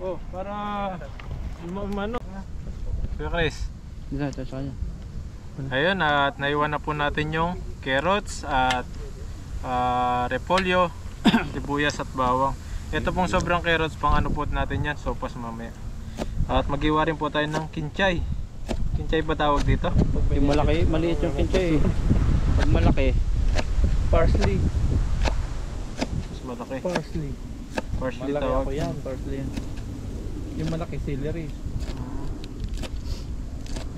Oh, para ano? Kuya Chris. Ayun, at naiwan na po natin yung carrots at repolyo, sibuyas at bawang. Ito pong sobrang carrots, pang ano po natin yan, sopas mamaya. At mag-iwa rin po tayo ng kinchay. Kinchay ba tawag dito? Yung malaki, maliit yung kinchay. Pag malaki, parsley. Mas malaki. Parsley. Parsley Malaki tawag. ako yan, parsley yan. Yung malaki, celery.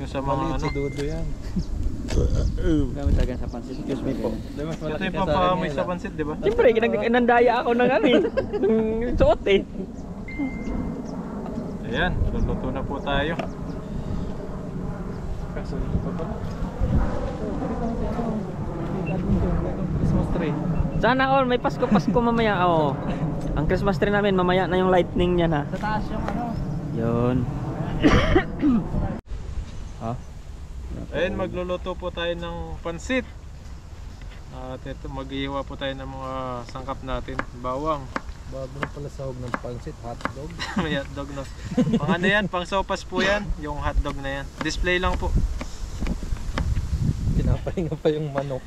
Yung sa mga Maliit ano. si Dodo yan. Gamit talaga sa pansit. Excuse me po. Mas Ito malaki yung ka sa akin papamoy yan, sa ah. pansit, di ba? Siyempre, nandaya ako ng ano eh. Ng suot eh. Ayan, luluto na po tayo. Kaso dito pa pala. Christmas tree. Sana all, may Pasko mamaya. Oo. Ang Christmas tree namin, mamaya na yung lightning niya na. Sa taas yung ano. Yun. Ha? Ayan, magluluto po tayo ng pansit. At ito, mag-iiwa po tayo ng mga sangkap natin. Bawang. Bago na pala sahog ng pansit, hotdog. May hotdog no. Pang ano yan, pang sopas po yan. Yung hotdog na yan. Display lang po. Pinapahinga pa yung manok.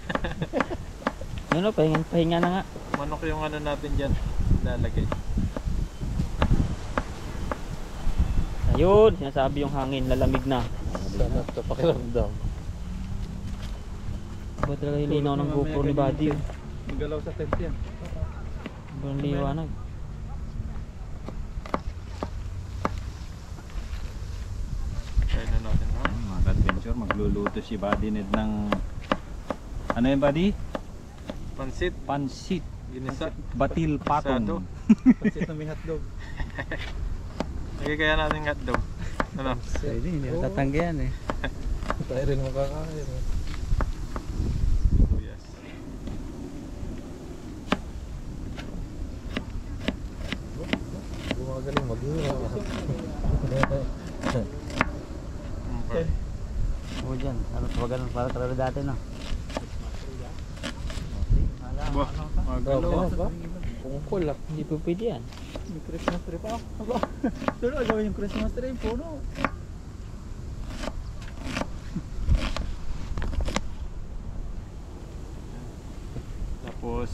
Ano, pahinga na nga. Manok yung ano natin dyan. Lalagay. Ayun, sinasabi yung hangin, lalamig na. Sana ito pakiramdam. Ba talaga yung linaw ng GoPro ni Buddy. Magalaw sa tent yan. Ang liwanag. Try na natin. No? Mga adventure, magluluto si Buddy Ned ng ano yun Buddy? Pansit. Pansit. Ginisa. Batil Sado. patong. Pansit na may hotdog. Lagay kaya natin hotdog. Ano? Pwede, hindi ako tatanggihan eh. Tayo rin makakain. Sibuyas. Gumagaling mag-hura. Oo dyan, ano tawagan para talaga dati na. Bah, magalo. Ba? Pungkol ah. Hindi po pwede yan. May Christmas tree pa. Doon na gawin yung Christmas tree. Puno. Tapos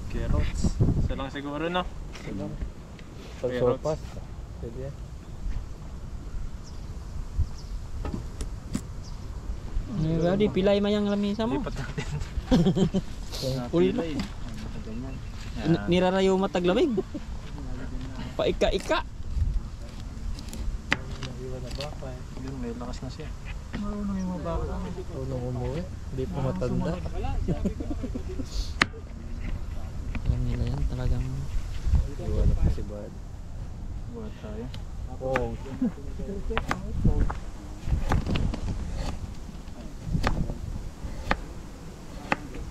carrots. Isa lang siguro no? Pag-sopas. Pwede yan. Buddy, pilay mayang lamisa mo. Lipat natin. Pungkol na. Nirarayo mataglamig. Paika-ika. Naiwan na baka eh. Yun, may lakas na siya. Marunong yung mga baka. Marunong umuwi. Hindi pa matanda. Alam nila yan talagang. Iwan na pa si Bad. Buhat tayo. Oo.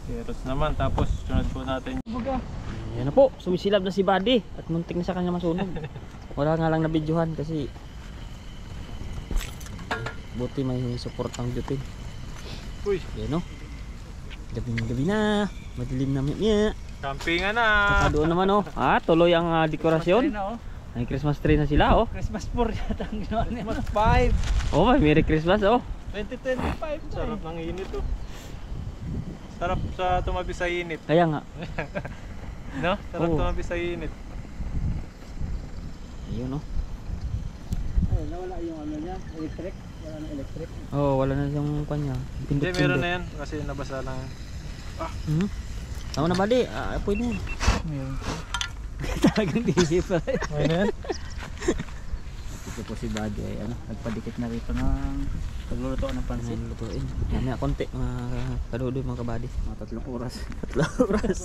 Carrots naman. Tapos sunod po natin. Ayan na po, sumisilab na si Buddy at muntik na sa kanya masunog. Wala nga lang na videohan kasi buti may support ang beauty. Uy, Ayan o. Gabi na, madilim na miya. campingan na. Saka doon naman o. Tuloy ang dekorasyon. May Christmas tree na sila o. Christmas 4 yata ang ginawa niya. Christmas 5. Oh, may Merry Christmas o. 2025. Sarap ng init oh. Sarap sa tumabi sa init. Kaya nga. No? Sarap Oo. tumabi sa init. Ayun o. Nawala yung ano niya, electric. Wala na electric. Oh, wala na yung kanya. Hindi, meron na yan. Kasi nabasa lang yan. Hmm? Tama na Buddy, pwede na yan. Meron. Talagang diisip pa rin. Ayun na yan. Ito po si Buddy ay ano, nagpadikit na rito ng pagluluto ng pansit. Lutuin. Mamaya konti mga kadudoy mga kabady. Mga 3 oras. 3 oras.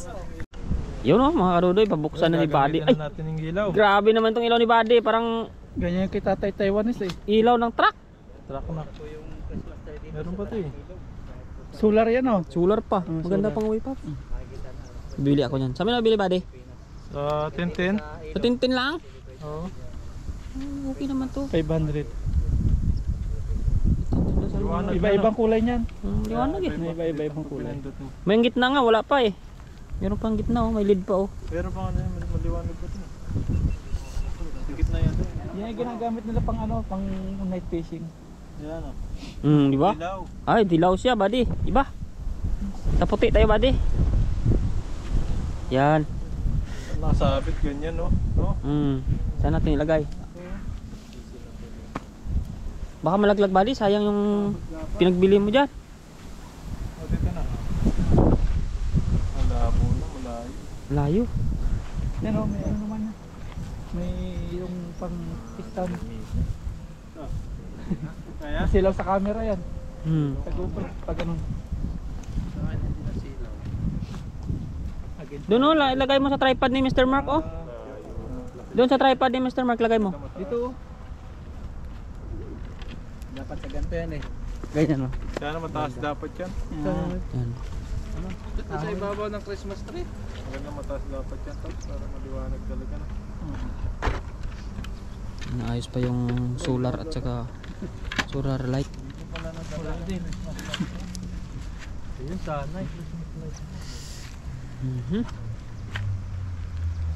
Yun o mga kadudoy, pabuksan na ni Buddy. Ay, Gagamitan na natin yung ilaw. grabe naman tong ilaw ni Buddy. Parang Ganyan yung kay Tatay Taiwanese eh. ilaw ng truck. Truck na. Meron pa ito eh. Solar yan oh. Solar pa. Maganda solar. pang way pa. Bili ako niyan. Saan mo nabili Buddy? Sa Tintin. Sa Tintin lang? Oo. Okay naman to. 500. Liwanag Iba-ibang kulay niyan. Liwanag eh. May iba-ibang kulay. Pinindot mo. May gitna nga, wala pa eh. Meron pang gitna oh, may lid pa oh. Pero pang ano yun, maliwanag pa ito. Dikit na yan. Yan yung ginagamit nila pang ano, pang night fishing. Yan o. Di ba? Dilaw. Ay, dilaw siya, buddy. Iba. Taputi tayo, buddy. Yan. Nasabit ganyan no? No? Saan natin ilagay? Baka malaglag, buddy. Sayang yung pinagbili mo dyan. O, dito na. Malabo na, malayo. Layo. Yan o, may ano naman na. May yung pang piston. Kaya? Silaw sa camera yan. Sa GoPro, pag ganun. Doon o, ilagay mo sa tripod ni Mr. Mark, oh. Doon sa tripod ni Mr. Mark, lagay mo. Dito. Dapat sa ganito yan eh. Ganyan o. Sana mataas dapat yan. Yan. Ito sa ibabaw ng Christmas tree. Maganda mataas dapat yan. Tapos para maliwanag talaga na. Naayos pa yung solar at saka solar light. Wala din. Ayun sana eh.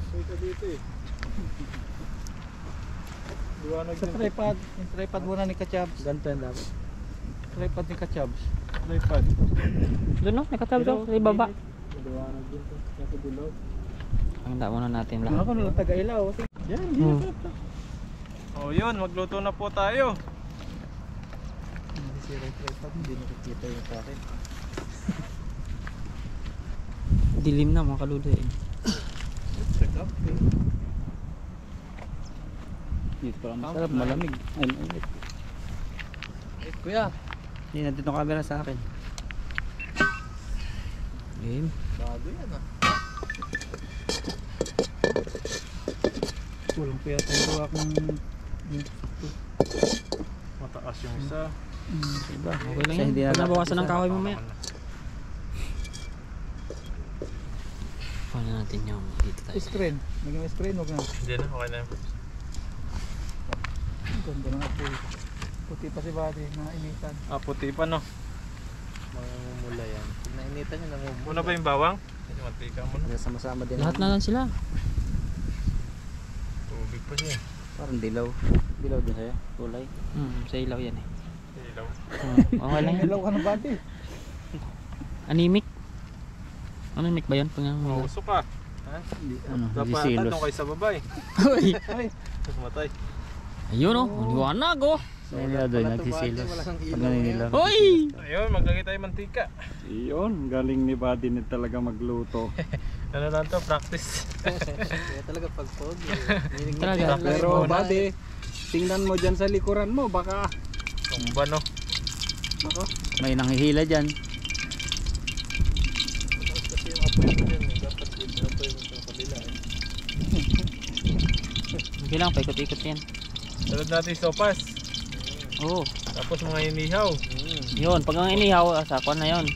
Say ka dito eh. Liwanag Sa din. tripod, yung tripod muna ni Kachabs. Ganito yan dapat. Tripod ni Kachabs. Tripod. Doon o, nakatab doon, sa ibaba. Liwanag din to. Nasa dilaw. Handa muna natin Ako lahat. nalang taga-ilaw. Yan, Hmm. O yun, magluto na po tayo. Hindi sira yung tripod, hindi nakikita yung sa akin. Dilim na mga kaluloy. Check up eh. Dito pa lang masarap, malamig. Ay, mainit. Kuya, hindi na dito camera sa akin. Game. Bago yan ah. Walang kaya tayo akong Mataas yung isa. Diba? Okay lang yan. Pag nabawasan ng kahoy mamaya. Paano natin yung dito tayo. screen. Naging screen, huwag na. Hindi na, okay na yun. Ganda na nga po. Puti pa si Buddy na initan. Ah, puti pa no. Mangumula yan. Pag nainitan nyo, nangumula. Muna ba yung bawang? Hindi, mantika mo na. Sama-sama din. Lahat na lang sila. Tubig pa siya. Parang dilaw. Dilaw din sa'yo. Kulay. Sa ilaw yan eh. Ilaw. Okay lang yan. Hello ka na Buddy. Anemic. Anemic ba yan? Mauso ka. Ha? Ano? Dapat Nagsilos. tanong kayo sa babay. Ay, Tapos matay. Ayun oh, liwanag oh. Nila doon, nagsisilos. Pag naninilaw. Hoy! Ayun, maglagay tayo mantika. Iyon, galing ni Buddy na talaga magluto. Ano lang to, practice. Kaya talaga pag pog. Talaga. Pero Buddy, tingnan mo dyan sa likuran mo, baka Tumba no. May nanghihila dyan. Kasi yung apoy mo dyan, dapat yung apoy mo sa kabila eh. Okay lang, paikot-ikot yan. Sunod natin yung sopas. Oo. Tapos mga inihaw. Yun, pag ang inihaw, sakon na yun.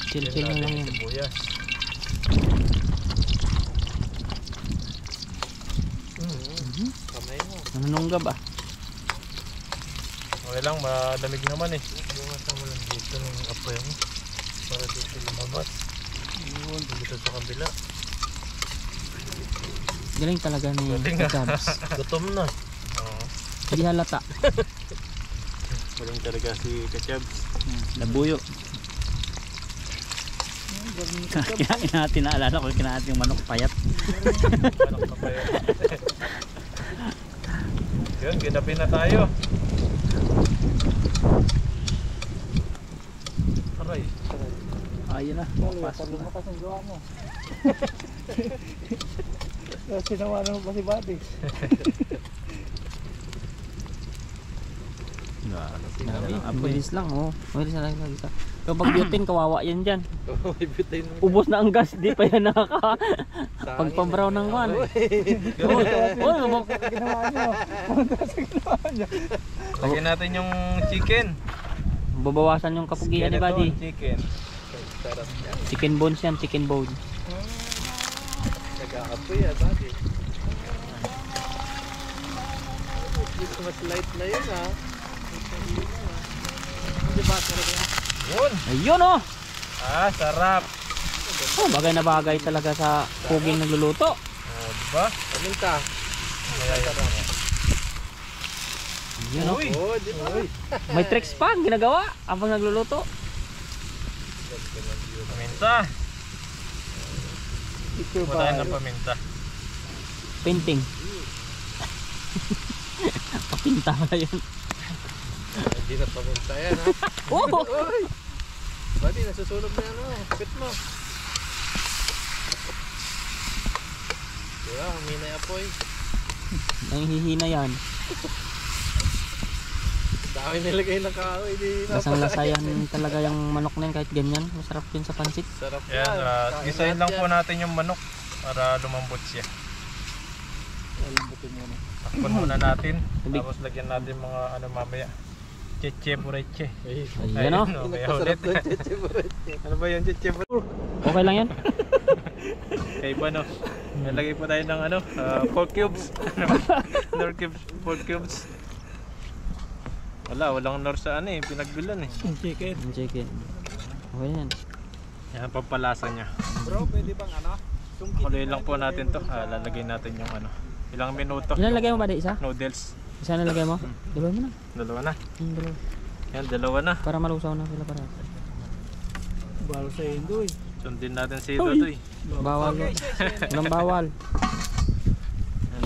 Chill-chill na lang Natin yun. yung sibuyas. Kamay mo. Nanununggab ah. Okay lang, malamig naman eh. Bukasan mo lang dito ng apoy mo. Para dito lumabas. Yun, dito sa kabila. Galing talaga ni Galing ah. Jabs. Gutom na. Oo. Hindi halata. Galing talaga si Kachabs. Nabuyo. Kinain natin, naalala ko, kinain natin yung manok payat. Manok na pa yun. Yun, ginapin na tayo. Aray. Ayun na, pasok na. lumakas ang gawa mo. Sinawanan mo pa si Buddy. Ang bilis lang oh. Bilis na lang lagi ka. Kapag butane, kawawa yan dyan. Ubos na ang gas, di pa yan nakaka. Pagpabrown ng one. Ginawa niyo. Lagyan natin yung chicken. Babawasan yung kapugian ni Buddy. Chicken. Chicken bones yan, chicken bone. Nag-aapoy ah, Buddy. Mas light na yun ah. Yun! Ayun oh! Ah, sarap! Oh, bagay na bagay talaga sa puging nagluluto. diba? Paminta. Yun o. Oh, di ba? May tricks pa ang ginagawa habang nagluluto. Paminta. Ito Wala ba? ng paminta. Painting. Papinta pala yun. Hindi na paminta yan ha. Oh! Uy! Buddy, nasusunog na yan o. Kapit mo. Diba, humina yung apoy. Nanghihina yan. Dami nilagay ng kahoy. Lasang-lasa yan talaga yung manok na yun kahit ganyan. Masarap yun sa pansit. Sarap Yan, yan. gisahin lang po natin yung manok para lumambot siya. Takpan muna natin. Tubig. Tapos lagyan natin mga ano mamaya. Cheche bureche. Ayan o. Kaya ulit. Ano ba yung cheche bureche? Okay lang yan. Kaya iba no. Nalagay po tayo ng ano, 4 cubes. 4 cubes, 4 cubes. Walang nor sa ano eh, pinagbilan eh. Chicken. Yung chicken. Okay yan. Yan ang pampalasa niya. Bro, pwede bang ano? Kuloy lang po natin to. Lalagay natin yung ano. Ilang minuto. Ilan lagay mo ba di isa? Noodles. Isa na lagay mo? Dalawa mo na. Dalawa na. Dalawa. Yan, dalawa na. Para malusaw na sila para. Balo sa Indo eh. Sundin natin si Dodoy. Bawal. Walang bawal.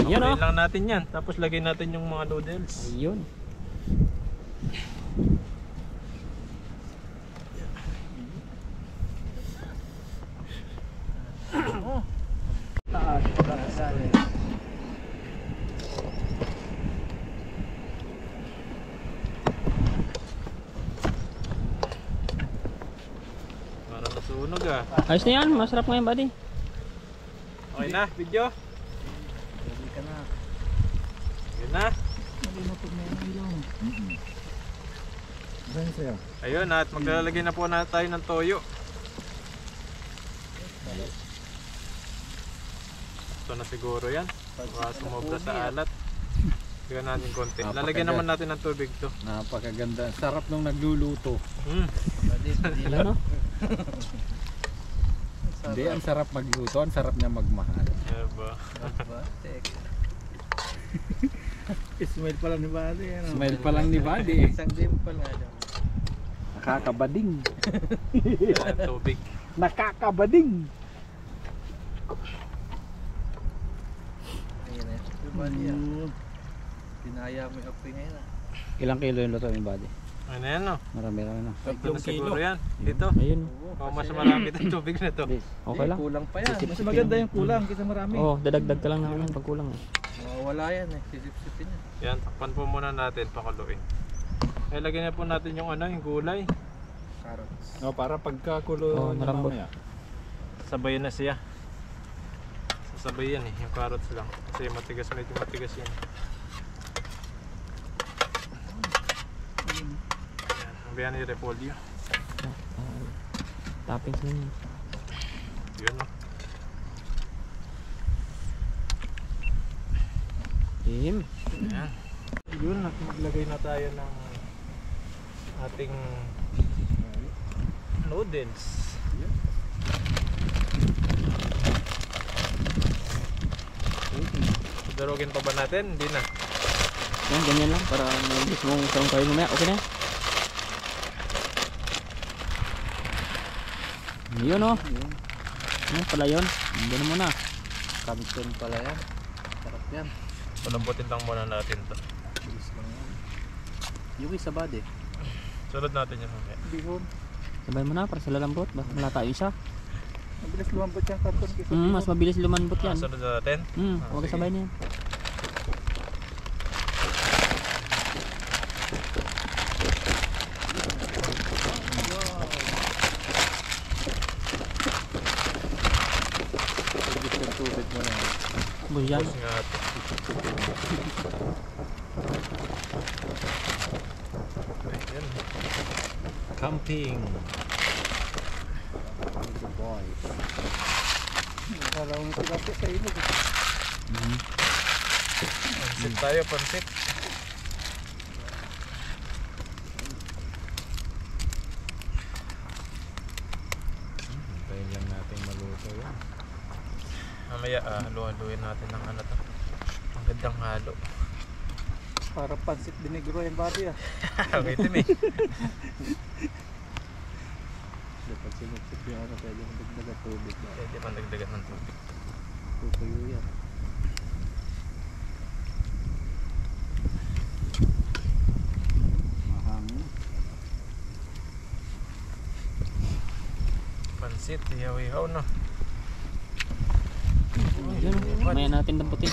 Yan, Kuloy oh. lang natin yan. Tapos lagay natin yung mga noodles. Ayun. Para masunog ah. Ayos na yan. Masarap ngayon buddy. Okay na, video? Ready ka na. Yun na. Saan sa'yo? Ayun at maglalagay na po na tayo ng toyo. Ito na siguro yan. Baka sumobra sa alat. Bigyan natin konti. Lalagyan naman natin ng tubig to. Napakaganda. Sarap nung nagluluto. Ilan no? Hindi, ang sarap magluto. Ang sarap niya magmahal. Diba? Smile pa lang ni Buddy. Ano? Smile pa lang ni Buddy. Isang dimple nga dyan. Nakakabading. Yan, tubig. Nakakabading. Ayan eh. Si Buddy ah. Pinaya mo yung apoy ngayon ah. Ilang kilo yung luto yung body? Ano yan no? Marami na. Ito na siguro yan. Dito. Ayun. O mas marami itong tubig na to. Okay lang. Kulang pa yan. Mas maganda yung kulang kaysa marami. Oo, dadagdag ka lang naman pag kulang eh. Mawawala yan eh. Sisip-sipin yan. Yan, takpan po muna natin, pakuluin. Eh, lagyan na po natin yung ano, yung gulay. Carrots. No, para pagkakulo na malambot. mamaya. Sabayan na siya. Sasabay yan eh, yung carrots lang. Kasi matigas, medyo matigas yan. Yan, sabayan ni repolyo. Toppings na yun. Yun o. Tim. Yan. Yun, maglagay na tayo ng ating noodles. Darugin pa ba natin? Hindi na. Yan, ganyan lang para mabilis mong sarong kayo mamaya. Okay na. Yun o. Ano pala yun? Hindi na muna. Canton pala yan. Sarap yan. Palambutin lang muna natin to. Bilis lang yan. Yung isa Buddy. Sunod natin yan mamaya. Bihon. Sabay mo na para sa lalambot. Baka malata yung isa. Mabilis lumambot yung karton kaysa Mas mabilis lumambot yan. Sunod natin. Huwag sige. sabay na yan. tubig mo na. Buyan. Tapos nga ito. Ayan. Camping. Parang sila sa ilog. Pansit tayo, pansit. Hintayin lang natin maluto yan. mamaya halo-haloin natin ng ano to. Ang gandang halo. Para pansit binigro yung body ah. Waitin eh. Dapat sinupsip yung ano, pwede mong dagdagan tubig. Pwede pang dagdagan ng tubig. Tutuyo yan. Mahangin. Pansit, ihaw-ihaw no. Yun, maya natin damputin.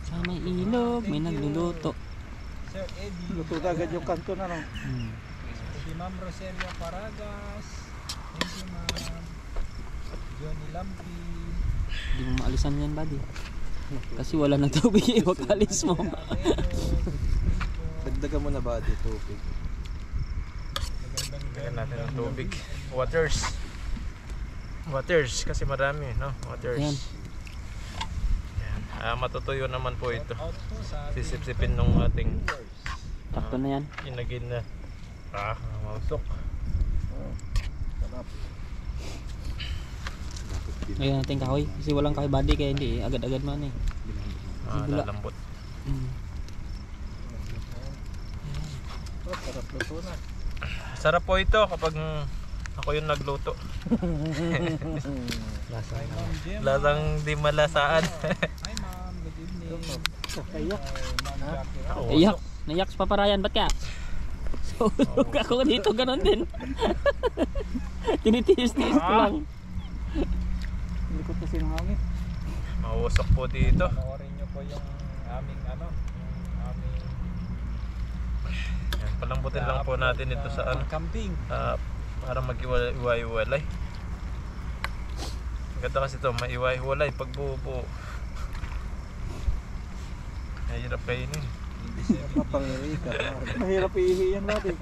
Sa may ilog, may nagluluto. Sir Eddie. Luto na agad yung kanto na no. Si Ma'am Roselia Paragas, thank you ma'am. Johnny Lampi. Hindi mo maalisan yan, buddy. Kasi wala nang tubig, iwakalis mo. Dagdagan mo na ba di tubig? Dagdagan natin ng tubig. Waters kasi marami no. Waters. Ayan. Matutuyo naman po ito. Sisip-sipin nung ating Takto na yan. inagin na mausok. Ngayon natin kahoy. Kasi walang kahoy, buddy, kaya hindi agad-agad man eh. Bula. Lalambot. Sarap luto na. Sarap po ito kapag ako yung nagluto. Lasang di malasaan. Hi ma'am, good evening. Kayak. Iyak. Naiyak sa paparayan. Ba't ka? Sulog ako dito. Ganon din. Tinitiis-tiis ko lang. Likot kasi ng hangin. Mausok po dito. Panoorin nyo po yung aming ano, yung aming Yan, palambutin lang po natin ito sa ano. camping. Para mag-iwalay. Ganda kasi ito, maiwalay pag buo-buo. Mahirap kainin. Mahirap iihi yan natin.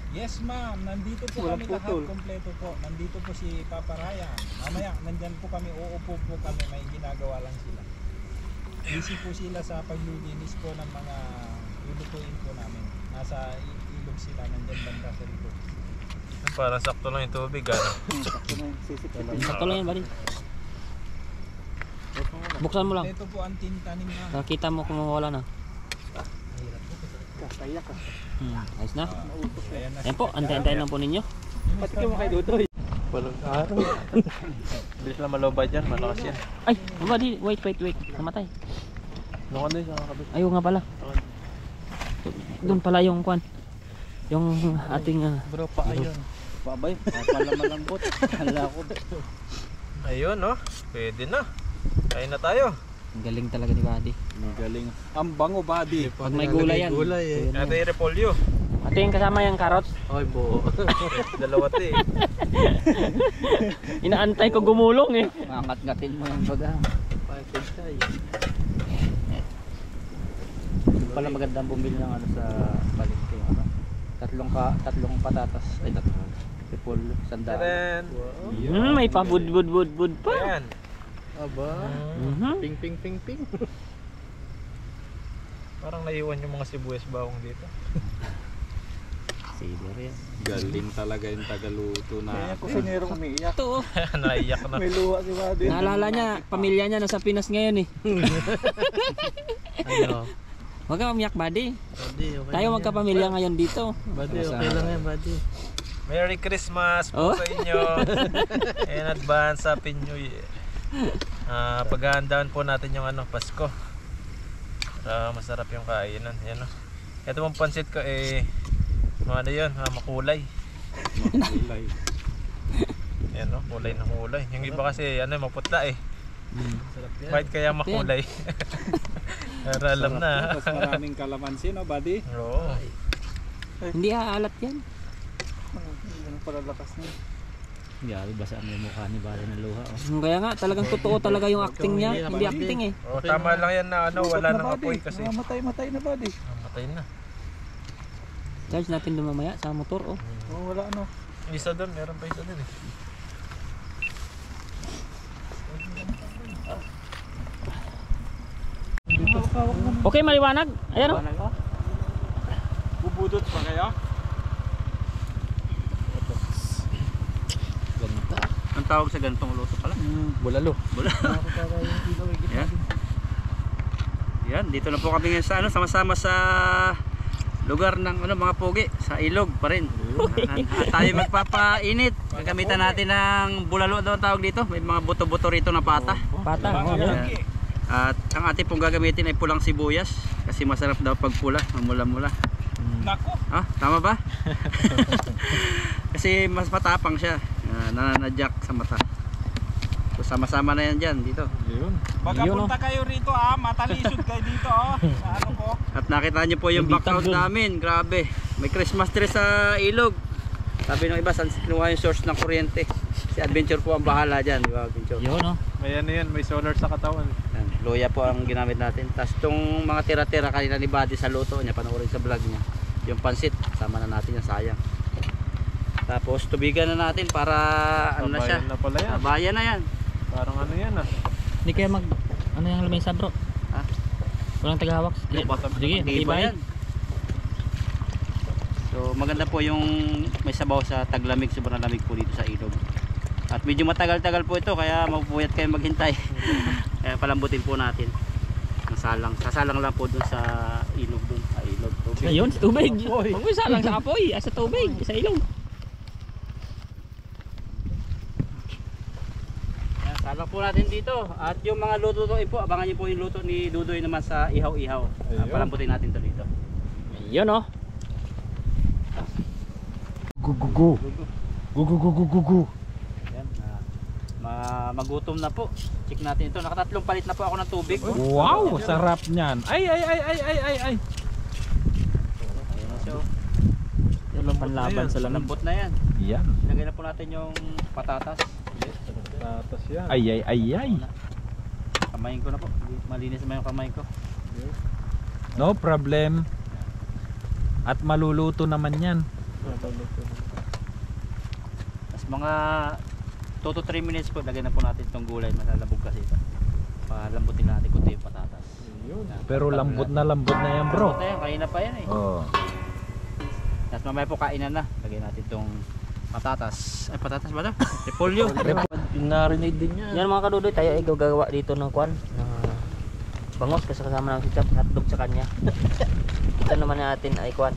Yes ma'am, nandito po Walang kami lahat, putol. kompleto po. Nandito po si Papa Ryan. Mamaya, nandyan po kami, uupo po kami, may ginagawa lang sila. Busy po sila sa paglilinis po ng mga lulutuin po namin. Nasa ilog sila, nandyan banda sa likod. Para sakto lang yung tubig, ano? Sakto na yung sisip-sip. Sakto lang yan, buddy. Buksan mo lang. Ito po ang tintanim na. Nakita mo kung mawala na. Kayak ka. Ayos na. Ayan na. Ayan po, antay-antay lang po ninyo. Patikin mo kay Dudoy. Walang araw. Bilis lang malobay dyan, malakas yan. Ay, buddy, wait. Namatay. Doon ka doon sa kabit. Ayaw nga pala. Doon pala yung kwan. Yung ating Bro, pa ayun. Babay, pala malambot. Hala ko. Ayun, no? Pwede na. Kain na tayo. ang galing talaga ni buddy. Ang galing. Ang bango body. Pag may gulay yan. Ate yung repolyo. Ate yung kasama yung carrots. Ay, buo. Dalawa te. Inaantay ko gumulong eh. Mangat-ngatin mo yung baga. Pala magandang bumili ng ano sa palengke, ano? Tatlong patatas, ay tatlong repolyo, sandaan. Taren. May pa bud pa. Ayan. Aba. Ping. Ping. Parang naiwan yung mga sibuyas bawang dito. Sider yan. Galing talaga yung tagaluto Kaya na. kusinerong umiiyak. Ito oh. Naiyak na. May luha si Buddy. Naalala niya, pamilya niya nasa Pinas ngayon eh. Ano? Huwag ka umiyak buddy. Buddy, Tayo magkapamilya ngayon dito. Buddy, okay lang yan, buddy. Merry Christmas po Oh. sa inyo. In advance, Happy New Year. Paghahandaan po natin yung ano, Pasko. Para masarap yung kainan. Yan, oh. Ito mong pansit ko ano yun, makulay. Makulay. Yan, oh, kulay na kulay. Yung iba kasi maputla eh. Bakit kaya makulay? Para alam na. Mas maraming kalamansi, no, Buddy? Oo. Hindi aalat yan. Ganun pala lakas niya. Grabe, basa mo yung mukha ni Bale ng luha. Oh. Kaya nga, talagang totoo talaga yung acting niya. Hindi acting eh. Oh, tama lang yan na wala nang apoy kasi. Matay na, Buddy. Matay na. Charge natin doon mamaya sa motor oh. Oh, wala ano. Isa doon, meron pa isa doon eh. Okay, maliwanag. Ayan oh. Budot pa kayo? Ang tawag sa ganitong luto pala? Bulalo. Yan. Yan, dito na po kami ngayon sa sama-sama sa lugar ng mga pogi, sa ilog pa rin. Tayo magpapainit. Gagamitan natin ng bulalo daw ang tawag dito. May mga buto-buto rito na pata. Pata. Yan. At ang ating pong gagamitin ay pulang sibuyas kasi masarap daw pag pula, mamula-mula. Nako. Ah, tama ba? Kasi mas matapang siya. Nananadyak sa mata. So sama-sama na yan dyan dito. Yun. Baka punta kayo rito matalisod kayo dito sa ano ko. At nakita nyo po yung Yung background bitag dun. namin. Grabe. May Christmas tree sa ilog. Sabi ng iba, saan kinuha yung source ng kuryente? Si Adventure po ang bahala dyan. Di ba, Adventure? Yun oh. May ano yan, may solar sa katawan. Yan, loya po ang ginamit natin. Tapos itong mga tira-tira kanina ni Buddy sa luto niya, panoorin sa vlog niya. Yung pansit, sama na natin yung sayang. Tapos tubigan na natin para ano na siya. Sabayan na pala yan. Sabayan na yan. Parang ano yan Hindi kaya ano yung lamesa bro? Ha? Walang tagahawak. Sige, Iba tibay. yan. So maganda po yung may sabaw sa taglamig, sobrang lamig po dito sa ilog. At medyo matagal-tagal po ito kaya mapupuyat kayo maghintay. Kaya palambutin po natin. Ang salang. Sasalang lang po dun sa ilog dun. Sa ilog. Tubig. Ayun, sa tubig. Huwag mo isa lang sa apoy. Sa tubig, sa ilong. Yan, salang po natin dito. At yung mga luto po, abangan nyo po yung luto ni Dudoy naman sa ihaw-ihaw. Ayun. Palambutin natin to dito. Ayun oh. Gugu. Yan. Magutom na po. Check natin ito. Nakatatlong palit na po ako ng tubig. Wow, sarap niyan. Ay. Ayun na siya. Yung panlaban sa lamig. Lambot na yan. Yan. Ilagay na po natin yung patatas. Tatas yan. Ay. Kamayin ko na po. Malinis naman yung kamay ko. No problem. At maluluto naman yan. Tapos mga 2 to 3 minutes po, lagay na po natin itong gulay. Malalabog kasi ito. Palambutin natin kunti yung patatas. Yan. Pero lambot na yan bro. Lambot na yan. Kanina pa yan eh. Oh. Tapos mamaya po kainan na. Lagay natin itong patatas. Ay, patatas ba ito? Repolyo. Narinig din niya. Yan mga kadudoy, tayo ay gagawa dito ng kwan. Bangos kasi kasama ng si Chap, hotdog sa kanya. Ito naman natin ay kwan.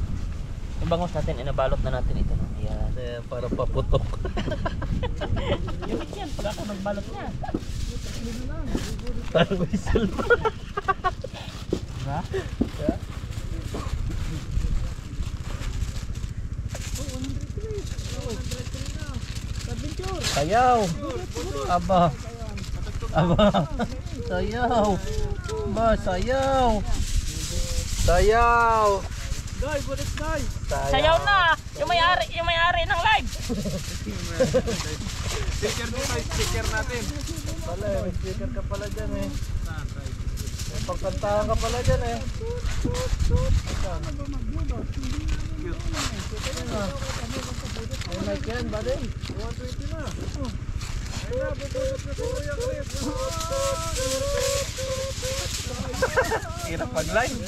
Yung bangos natin, inabalot na natin ito. No? Ayan. Para paputok. Yung yan, pag ako nagbalot niya. Parang whistle pa. Diba? Sayaw. Aba. Sayaw. Ba, sayaw. Sayaw. Sayaw na! Yung may-ari ng live! Sticker mo tayo, sticker natin. Pala, may speaker ka pala dyan eh. May pagkantahan ka pala dyan eh. May mic yan, buddy. 120 na. Ay na, bubulot na si Kuya Chris. Hirap mag-live.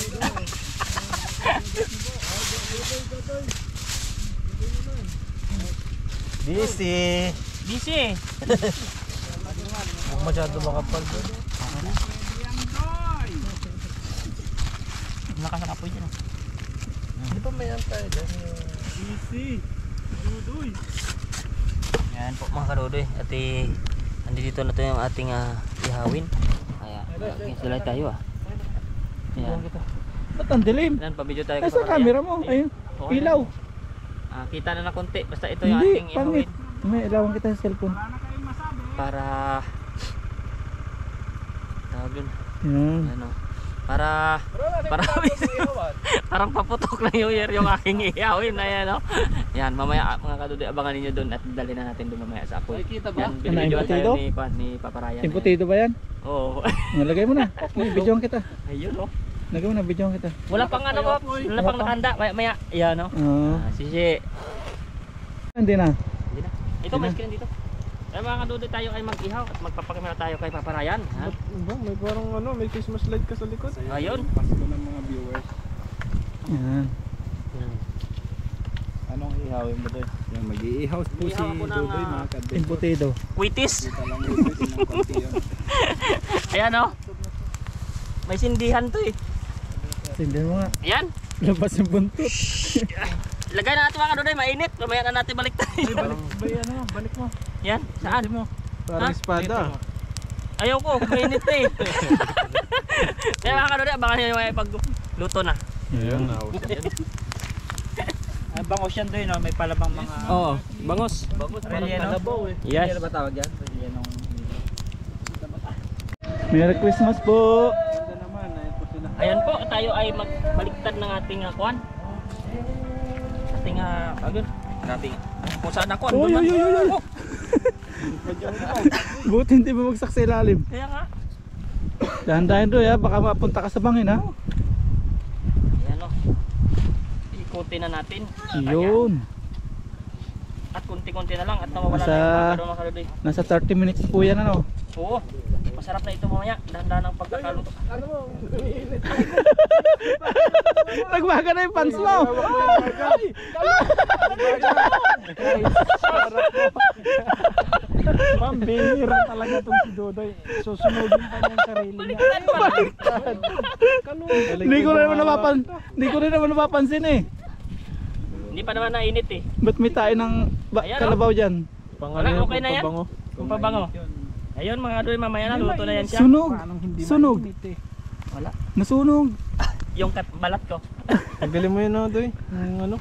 Busy. Busy! Huwag masyado makapal doon. Lakas ang apoy dyan. Di ba may antay dyan? Easy. Dudoy. Yan po mga kadudoy. At andito na to yung ating ihawin. Kaya, sulay tayo Yan. Ba't ang dilim? Yan, pabidyo tayo. Nasa camera mo. Ayun. Okay. Ilaw. Kita na na konti. Basta ito yung Hindi, ating ihawin. pangit. May ilawan kita sa cellphone. Para tawag yun. Yan. Ano? Para parang paputok lang yung aking ihawin na yan, no? Yan, mamaya mga kadudoy, abangan ninyo doon at dali na natin doon mamaya sa apoy. Kita ba? Yan, binibidyoan tayo imputido? ni Papa Ryan. Imputido ba yan? Oo. Nalagay mo na. Bidyoan kita. Ayun, oh. Lagay mo na, bidyoan kita. Wala pang ano, wala pang nakahanda. Maya, yan, no? Oo. Sisi. Hindi na. Hindi na. Ito, may screen dito. Ay mga kadudoy, tayo ay mag-ihaw at magpapakimera tayo kay Papa Ryan. Ha? May parang may Christmas light ka sa likod. Ayun. Pasko ng mga viewers. Yan. Yan. Anong ihawin mo doon? Yung mag-iihaw po si Iihaw ko ng, Dudoy mga kadbay. Potato. Quitis. Kita lang Dudoy, ng konti yun. Ayan oh. May sindihan to eh. Hindi mo nga. Ayan. Labas yung buntot. Lagay na natin mga kaduday, mainit. Mamaya na natin balik tayo. Balik mo. Yan, saan? Parang Ha? espada. Ayaw ko, mainit na eh. Kaya mga kaduday, abangan nyo yung pagluto na. Ayun, Ang bangos yan doon, no? May palabang mga... Oo, bangos. Relleno? Yes. Relleno ba tawag yan? Relleno. Merry Christmas po. Ayan po, tayo ay magbaliktad ng ating kuwan. Ating agad. Grabe. Kung saan ako, Uy, andun uy, uy, uy, uy. Oh, Buti hindi bumagsak sa ilalim. kaya nga. Dahan-dahan doon ya, baka mapunta ka sa bangin ha. Ayan o. Ikutin na natin. Yun. At kunti-kunti na lang at nawawala Nasa- na yung mga mga kaduday. Nasa 30 minutes po yan ano. Oo. Masarap na ito mamaya. Dahan-dahan ang pagkakaluto. Nagbaga na yung pants mo. Pambihira talaga itong si Dodoy. Susunugin pa niya ang sarili niya. Hindi ko rin naman napapansin eh. Hindi pa naman nainit eh. Ba't may tayo ng Ayan, kalabaw dyan? Wala, okay na yan. Kung pabango. Ayun mga kaduday, mamaya na luto na yan siya. Sunog. Paanong hindi Sunog. mainit eh. Wala. Nasunog. Yung balat ko. Tanggalin mo yun, Doy. Yung ano?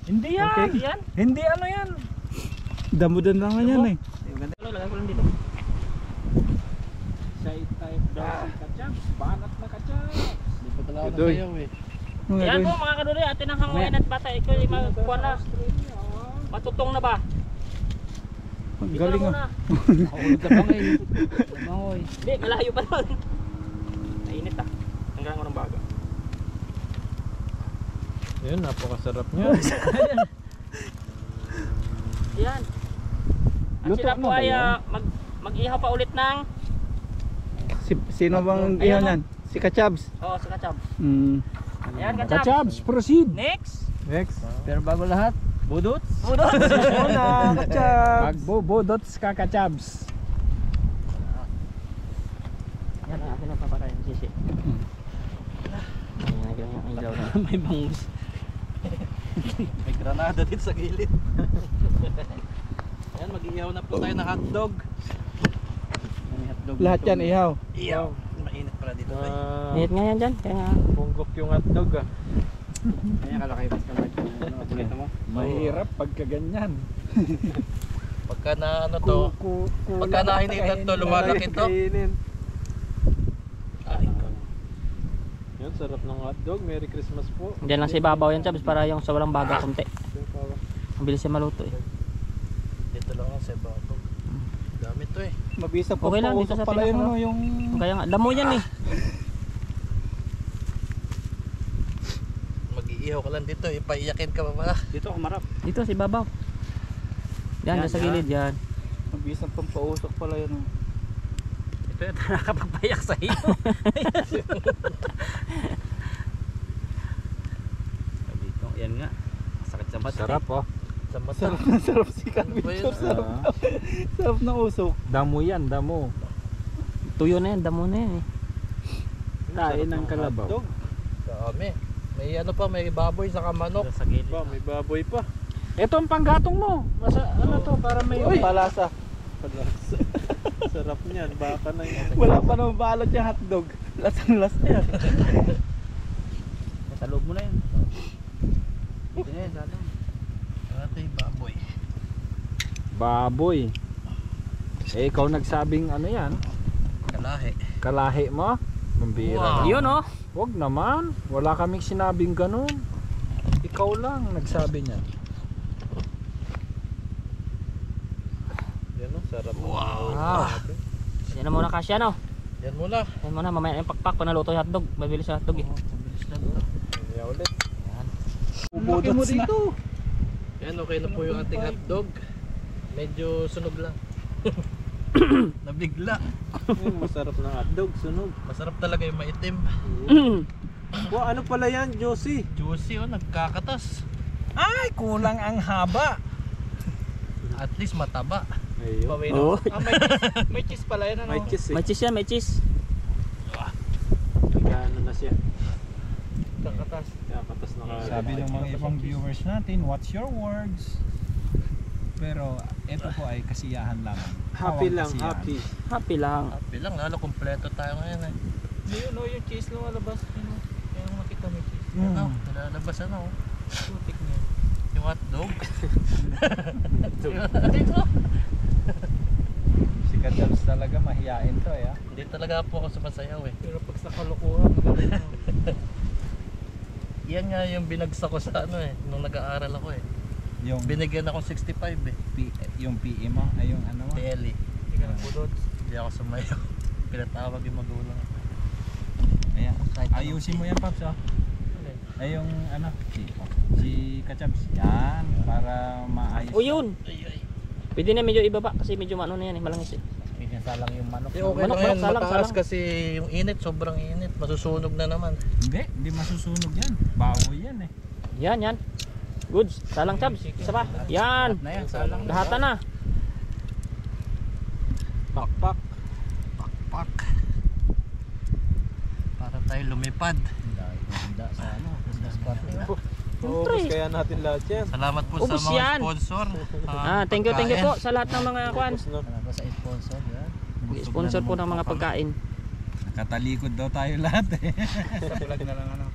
Hindi yan. Okay. Yan. Hindi ano yan. Damudan lang nga yan eh. Lagay ko lang dito. Shy type daw si Kachams. Banat na Kachams. Doy. Mga Yan gawin. po mga kaduday, atin ang hanguin at bata. Ikaw yung magkuha na. Matutong na ba? Ang galing ah. Hindi, malayo pa nun. Nainit ah. Hanggang ko ng baga. Ayun, napakasarap niya. Yan. At sila po ay mag-ihaw pa ulit ng Sino bang Ayan, ihaw oh. niyan? Si Kachabs. sa kachab. Ayan, kachab. Kachams, proceed. Next. Next. Pero bago lahat, budot. Budot. Una, Kachams. Budot ka Kachams. Yan ang akin ang papakain. Sisi. Ayan, yung ilaw na. May bangus. May granada din sa gilid. Ayan, mag-iihaw na po tayo ng hotdog. Lahat yan ihaw. Ihaw. Mainit pala dito. Init nga yan dyan. Kaya nga. Bunggok yung hotdog ah. Kaya kalakay basta mag-ulit mo. Mahirap pagka ganyan. Pagka na ano to, pagka nahinitan to, lumalaki to. Yan, sarap ng hotdog. Merry Christmas po. Diyan lang si babaw yan, Chabs, para yung sa walang baga kunti. Ang bilis siya maluto eh. Dito lang ang sebato. Dami to eh. Mabisa po Okay lang, dito pausok sa pala yun pinaka- ano, yung Kaya nga, damo yan eh. Mag-iihaw ka lang dito, ipaiyakin ka pa pala. Dito kumarap. Dito si babaw. Yan, dyan sa gilid yan. mabisa pang pausok pala yun. Ito yung nakakapagpayak sa iyo. Sabi ko, yan nga. Sakit sa mata. Sarap oh. Sa mata. Sarap na sarap si Ano ba yun? Sarap, sarap na usok. Damo yan, damo. Tuyo na yan, damo na yan eh. Kain ng kalabaw. Hotdog. Dami. May ano pa, may baboy sa manok. Sa gilid. Ba, may baboy pa. Ito ang panggatong mo. Ano to, para may... Uy, palasa. Sarap niyan, baka na yan. Wala pa naman balot yung hotdog. Lasang las na yan. Sa loob mo na yan. Ito na yan, sa loob. Ito yung baboy. Baboy. Eh, ikaw nagsabing ano yan? Kalahi. Kalahi mo? Mambira. Wow. Yun oh. Wag naman. Wala kaming sinabing ganun. Ikaw lang nagsabi niyan. Yan o, sarap. Wow. Yan na muna kasya no. Yan muna. Yan muna, mamaya yung pakpak pa naluto yung hotdog. Mabilis yung hotdog eh. Bilis na to. Kaya ulit. Laki mo dito. Yan, okay na po yung ating hotdog. Medyo sunog lang. Nabigla. Masarap ng hotdog, sunog. Masarap talaga yung maitim. Wow, ano pala yan, Josie? Juicy oh, nagkakatas. Ay, kulang ang haba. At least mataba. Ayun. Oo. May cheese pala yan, ano? May cheese May eh. cheese yan, may cheese. Nagano na siya. Kakatas. Kaya katas na kagad. Sabi ng mga ibang viewers natin, what's your words? Pero ito po ay kasiyahan lamang. Happy Pawang lang, kasiyahan. happy. Happy lang. Happy lang, lalo kompleto tayo ngayon eh. Yun o, yung cheese lumalabas. Yun o. Kaya makita may cheese. Ano, nilalabas ano. Putik niya. Yung hotdog. Si Kajabs talaga mahiyain to eh. Hindi talaga po ako sumasayaw eh. Pero pag sa kalokohan, magaling mo. Yan nga yung binagsak ko sa ano eh, nung nag-aaral ako eh. Yung, Binigyan ako 65 eh. yung PE mo, ay yung ano mo. TLE. Hindi ka nabudod. Hindi ako sumayaw. Pinatawag yung magulang. Ayan. Ayusin mo yan, Paps. Oh. Ay yung ano, si Kajabs. Yan, para maayos. O yun. Ay, ay. Pwede na medyo ibaba kasi medyo ano na yan eh, malangis eh. Pinasalang yung manok. Okay Manok, lang yan, salang, mataas salang. kasi yung init, sobrang init. Masusunog na naman. Hindi masusunog yan. Bawoy yan eh. Yan, yan. Goods. Salang Chabs. Isa pa. Yan. Na yan, salang. Lahatan na. Pakpak. Pakpak. Para tayo lumipad. Handa sa ano, business partner. Ubus kaya natin lahat yan. Salamat po Ubus sa mga yan. sponsor. Thank you po sa lahat ng mga kwan. Ubus na. Ano sa sponsor yan? Sponsor po ng mga pagkain. Nakatalikod daw tayo lahat eh. Sa vlog na lang ano.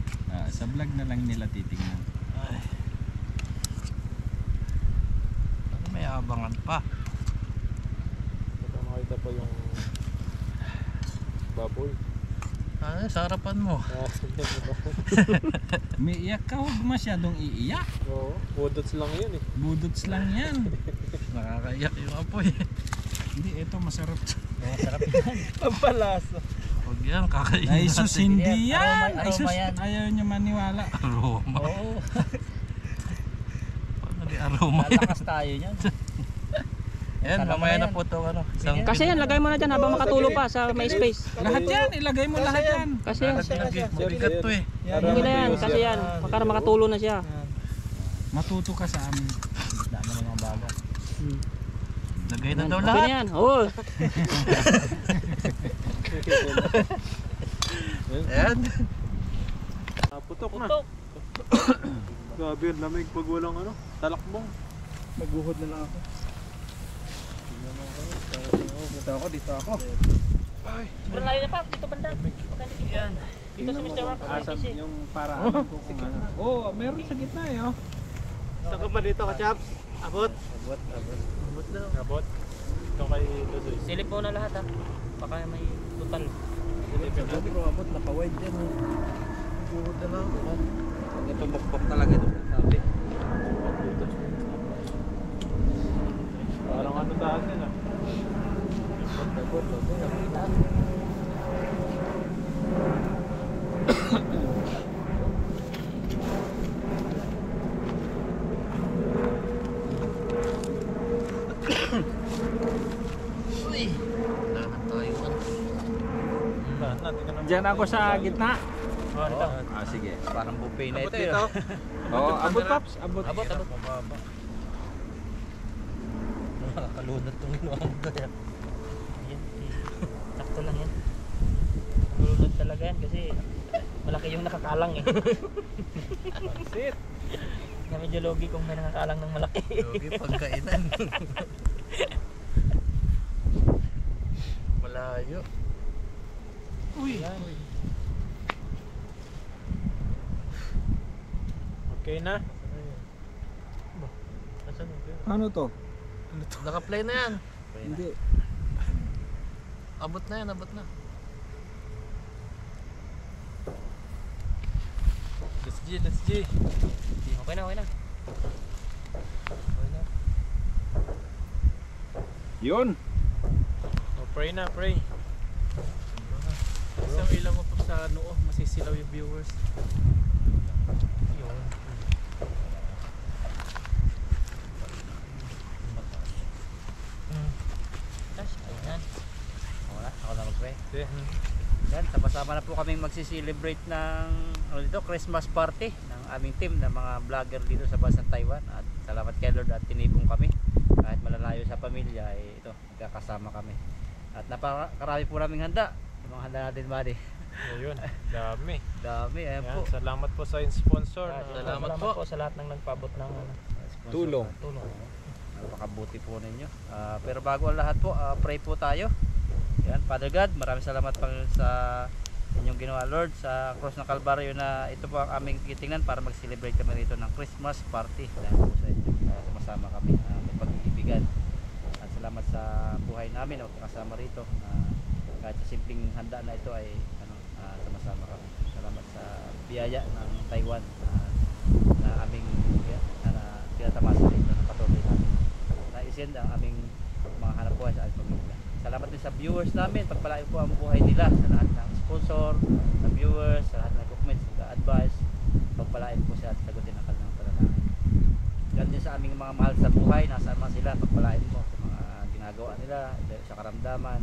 Sa vlog na lang nila titingnan. May abangan pa. Baka makita pa yung baboy. Ano, sa harapan mo. May iyak ka, huwag masyadong iiyak. Oo, budots lang yun eh. Budots lang yan. Nakakaiyak yung apoy. Hindi, ito masarap. Ang palasa. Huwag yan, kakainin Ay sus, hindi yan. Ay sus, yan. ayaw niyo maniwala. Aroma. Oo. Paano di aroma yan? Lalakas tayo niyan. Yan, mamaya na po ito. Ano, isang Kasi yan, lagay mo na dyan habang makatulog pa sa may space. Lahat yan, ilagay mo lahat yan. Kasi yan. mabigat to eh. Okay na yan, kasi yan. Para makatulog na siya. Matuto ka sa amin. Dami ng mga bago. Lagay na daw Okay na lahat. yan. Oo. Ayan. Putok na. Grabe yun, lamig pag walang ano, talakbong. Maguhod na lang ako. Dito ako. Sobrang layo na pa, dito banda. Yan. Dito sa Mr. Mark. Asam yung paraan ko kung ano. Oo, meron sa gitna eh. Oh. Saan ka ba dito ka, Chaps? Abot? Abot na. Abot? Ito kay Ludoy. Silip mo na lahat ha. Baka may total. Pero abot, naka-wide yan. Maguhod na lang ako. Ito mukbok talaga ito. Sabi. Parang ano daan din ah. Uy. Wala na tayo. Diyan ako sa gitna. Sige. Parang buffet na Abot ito. dito. Oo, abot Paps, abot. Abot. Nakakalunod itong inuang ko yan. Yan. Sakto lang yan. Lulod talaga yan kasi malaki yung nakakalang eh. Sit. Na medyo logi kung may nakakalang ng malaki. Yogi pagkainan. Malayo. Uy. Okay na? Nasaan yung Ano to? Naka-play na yan. Hindi. Abot na yan, abot na. Let's G, let's G. Okay na, okay na. Yun. Oh, pray na, pray. Isang ilaw mo pa sa noo, masisilaw yung viewers. Yun. Gosh, ayan. Ako na mag-pray. Okay. Yan, tapos Sama na po kaming magsiselebrate ng Christmas party ng aming team ng mga vlogger dito sa bansang Taiwan. At salamat kay Lord at tinipong kami. Kahit malalayo sa pamilya, ito, magkakasama kami. At napakarami po naming handa. Yung mga handa natin, buddy. Ayun, dami. Dami, ayan Yan, po. salamat po sa sponsor. Salamat po sa lahat ng nagpaabot ng Tulong. Napakabuti po ninyo. Pero bago ang lahat po, pray po tayo. Yan, Father God, maraming salamat pa sa inyong ginawa, Lord, sa Cross ng Kalbaryo na ito po ang aming titingnan para mag-celebrate kami rito ng Christmas party. Dahil po sa inyo, sumasama kami, may pag-iibigan. At salamat sa buhay namin na kasama rito. Kahit sa simpleng handa na ito ay sumasama kami. Salamat sa biyaya ng Taiwan na aming tinatamasa rito na patuloy namin na-isend ang aming mga hanap buhay sa aming pamilya. Salamat din sa viewers namin, pagpalain po ang buhay nila sa lahat ng sponsor, sa viewers, sa lahat ng comments, sa advice, pagpalain po siya at sagutin ang kanilang panalangin. Ganun din sa aming mga mahal sa buhay, nasama sila, pagpalain mo sa mga ginagawa nila, sa karamdaman,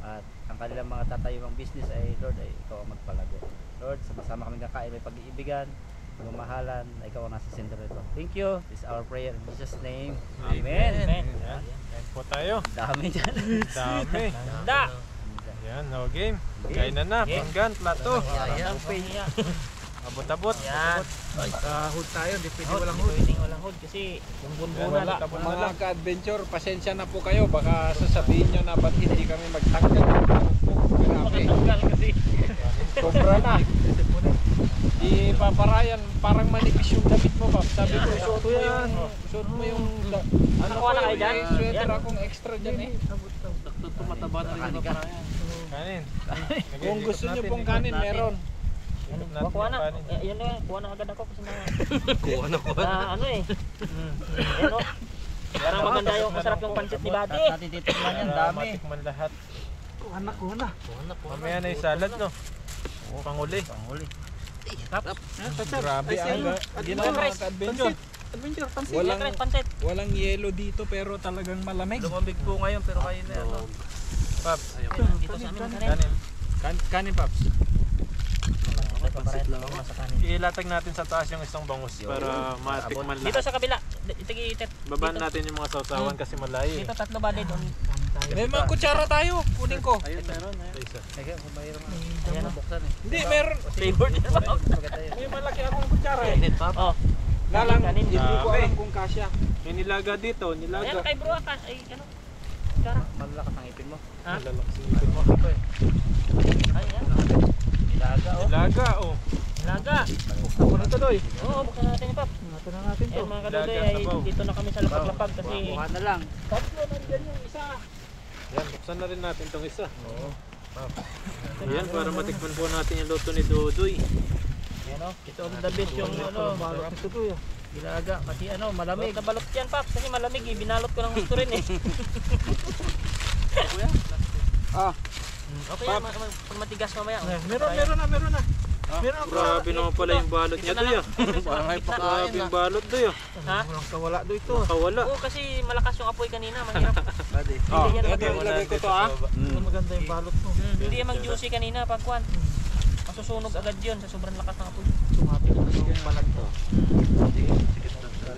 at ang kanilang mga tatayong business ay Lord ay ikaw ang magpalago. Lord, sama-sama kami kakain, may pag-iibigan, mamahalan, ikaw ang nasa sentro nito. Thank you. This is our prayer in Jesus' name. Amen. Yan po tayo. Dami dyan. Dami. Handa! Yan, no game. Kain na, panggan, plato. Abot-abot. Yan. Hood tayo, di pwede Walang hood. Walang hood kasi yung bunbunan. Mga ka-adventure, pasensya na po kayo. Baka sasabihin nyo na ba't hindi kami magtanggal. Grabe. Tanggal kasi. Sobra na. Di paparayan, parang manipis yung damit mo, Pap. Sabi ko, suot mo yan. Suot mo yung... Ano Nakuha na kayo dyan? May sweater akong extra dyan eh. Tumataba na rin yung paparayan. Kanin. Kung gusto nyo pong kanin, meron. Kuha na. Yan na, kuha na agad ako kasi Kuha na. ano eh. Yan o. Parang maganda yung masarap yung pancit ni Buddy. Natin titikman yan, dami. Matikman lahat. Kuha na. Mamaya na yung salad, no? Panguli. Grabe ang ginawa mga ka-adventure. Walang yelo dito pero talagang malamig. Lumamig po ngayon pero kayo na ano. Paps, Dito sa amin kanin. kanin Paps. Paparehas lang ako sa kanin. Ilatag natin sa taas yung isang bangus para matikman Dito lahat. sa kabila. Itag-itit. Babaan natin yung mga sausawan kasi malayo eh. Dito tatlo Buddy doon. May mga kutsara tayo. Kunin ko. Ayun, meron. Isa. Sige, kung mayroon Ayan o. buksan eh. Hindi, meron. Favorite niya ba? May malaki akong kutsara eh. Oh. Lalang, Kanin. hindi ko Grabe. alam kung kasya. May nilaga dito, Ayan nilaga. kay bro ka. Ay ano. Cara. Malalakas ang ipin mo. Ha? Lalaksin mo. Ay yan. Ilaga oh. Nilaga, oh. Laga. Buksan ko na to, Doy. Oo, buksan natin yung Pap. Buksan na natin to. Ayan mga kadodoy Laga, ay sabaw. dito na kami sa lapag-lapag kasi Buha na lang. Tatlo, nandyan yung isa. Yan, buksan na rin natin tong isa. Oo. Ayan, para matikman po natin yung luto ni Dodoy. yan o. Ito ang the best yung ano. Ito to, yun. Ilaga kasi ano, malamig. Malamig. Nabalot yan Pap kasi malamig eh. Binalot ko ng gusto rin eh. Ah, Okay yan, pag matigas mamaya. meron na. Meron ako. Grabe naman pala yung balot niya, Doy. Parang may pakain Grabe na. yung balot, Doy. Ha? Walang kawala do ito. Kawala. Oo, kasi malakas yung apoy kanina. Mahirap. Buddy. Oh, Hindi yan ito ilagay ko to ah. Maganda yung balot mo. Hindi yan mag-juicy kanina pagkuhan. Masusunog agad yun sa sobrang lakas ng apoy. Sumati ko yung balag to.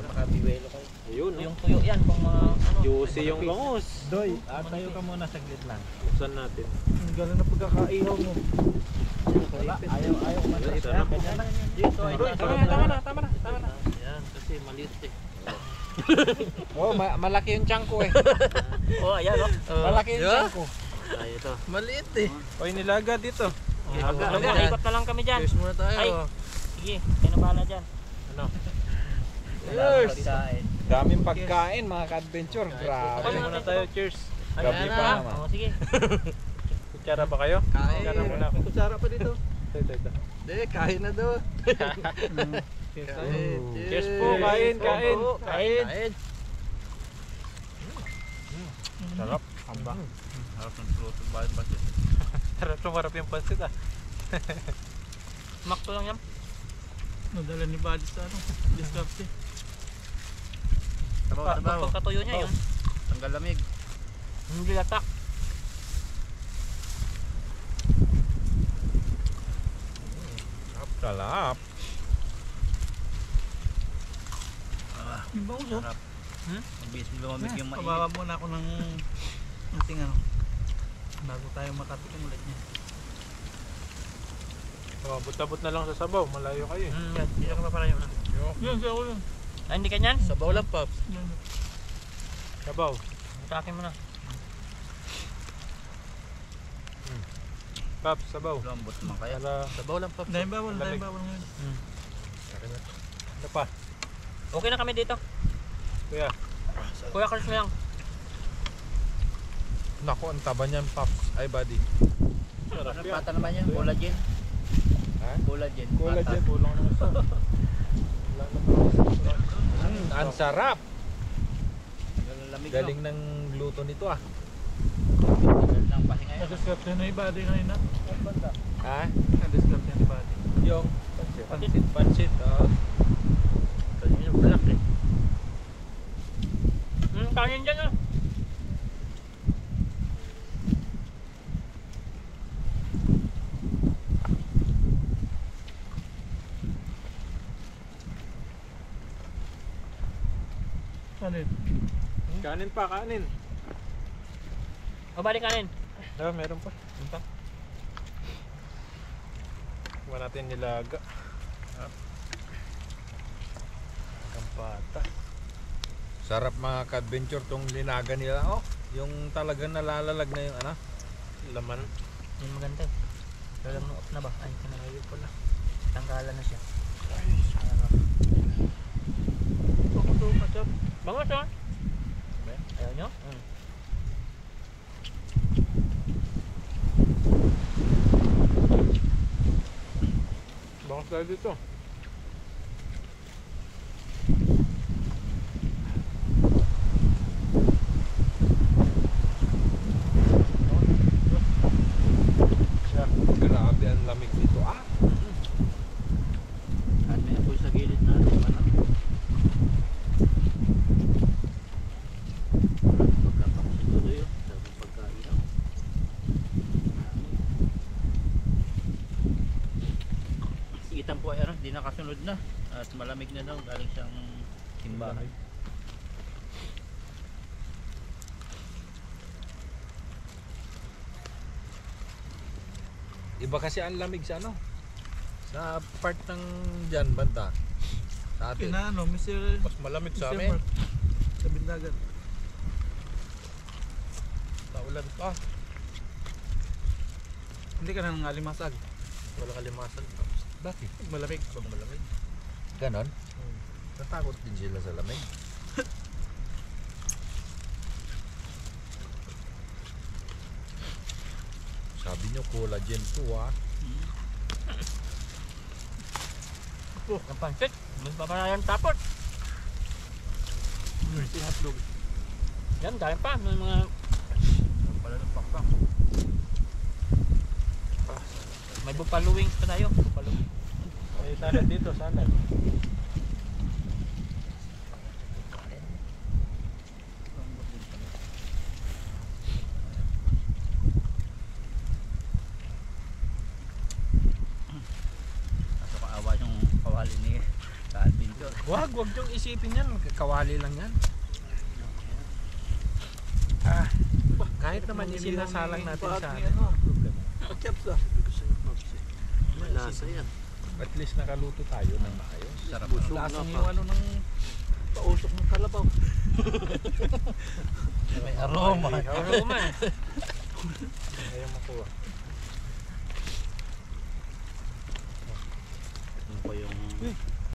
Makabiwelo kayo. Ayun, oh. Yung tuyo yan pang mga ano. Juicy yung bangus. Doy, tayo ka muna saglit lang. Buksan natin. Ang gano'n na pagkakaihaw mo. Ayaw umatras. Sarap. Dito ay Tama na. Yan, kasi maliit eh. Oh, malaki yung tiyan ko eh. Oh, ayan oh. Malaki yung tiyan ko. Ay, ito. Maliit eh. Oy, nilaga dito. Ikot na lang kami dyan. Cheers muna tayo. Ay. Sige, kayo na bahala dyan. Ano? Pagkain. Daming pagkain mga ka-adventure. Grabe. Kain muna tayo, cheers. Gabi pa naman. Oo, sige. Kutsara ba kayo? Kain. Kutsara muna ako. Kutsara pa dito. Ito. Hindi, kain na daw. Cheers po, kain. Kain. Sarap. Amba. Harap ng fruto. Bakit pa siya? Sarap yung pansit ah. Makto lang yan. Nadala ni Buddy sa ano? Discovery. Sabaw. Pagkatuyo niya yun. Tanggal lamig. Hindi latak. Sarap. Yung bangus oh. Mabilis lumamig yung mainit. Pababa muna ako ng ating ano. Bago tayo makatikim ulit niya. Oh, butabot na lang sa sabaw, malayo kayo eh. Yan, dito ka pa pala yun. Yun, siya ko yun. Ay, hindi ka niyan? Sabaw lang, Pops. Sabaw. Itakin mo na. Paps, sabaw. Lambot naman kaya. Para, Sabaw lang, Pops. Dahil bawal, dahil bawal ngayon. ano pa? Okay na kami dito. Kuya. Kuya Carlos mo yan. Naku, ang taba niyan, Pops. Ay, buddy. Sarap Ano yan. pata naman yan? Collagen. Ha? Collagen. Cola Pata. dyan, kulang naman sa. Wala naman. Ang sarap. Lamig Galing ng luto nito ah. Galing ng pahinga yun. Nadiscard na yung body kanina. Ha? Nadiscard na yung body. Yung pansit. Kanina yung balak eh. Kanin dyan ah. Ano yun? Kanin pa, kanin. O balik kanin. Ah, meron pa. Huwag natin nilaga. Kampata. Sarap mga ka-adventure tong linaga nila. Oh, yung talagang nalalalag na yung ano. Laman. Yung maganda eh. Lalang no off na ba? Ay, kanarayo pala. Tanggalan na siya. Ako to, Machap. Bangus ah. Ayaw nyo? Bangus tayo dito. Grabe ang lamig nito ah. At may apoy sa gilid natin. Pagkapako siguro yun. Dapat pagkailaw. Itan po ay ano, di nakasunod na. At malamig na daw. Galing siyang timbahan. Iba kasi ang lamig sa ano. Sa part ng dyan banda. Sa atin. Ano, Mr. Mas malamig sa Mr. amin. Mark. Sa Bindagan. Taulan pa. Hindi ka na nangalimasag. Wala kalimasan. Bakit? Malamig. Pag malamig. Ganon? Natakot din sila sa lamig. Sabi nyo collagen to ah. Ang pansit. Mas paparayan tapot. Tinatlog. Yan, dahil pa. May mga Pala ng pakpak. may buffalo wings pa tayo. Buffalo. May salad dito, salad. At kaawa yung kawali ni Ka-Adventure. Wag yung isipin yan. Kawali lang yan. Kahit naman isinasalang natin sa atin. Machap sa. Malasa yan. At least nakaluto tayo ng maayos. Sarap. Lasang yung ano ng pausok ng kalabaw. May aroma. Aroma eh. Ayaw makuha. Yung po yung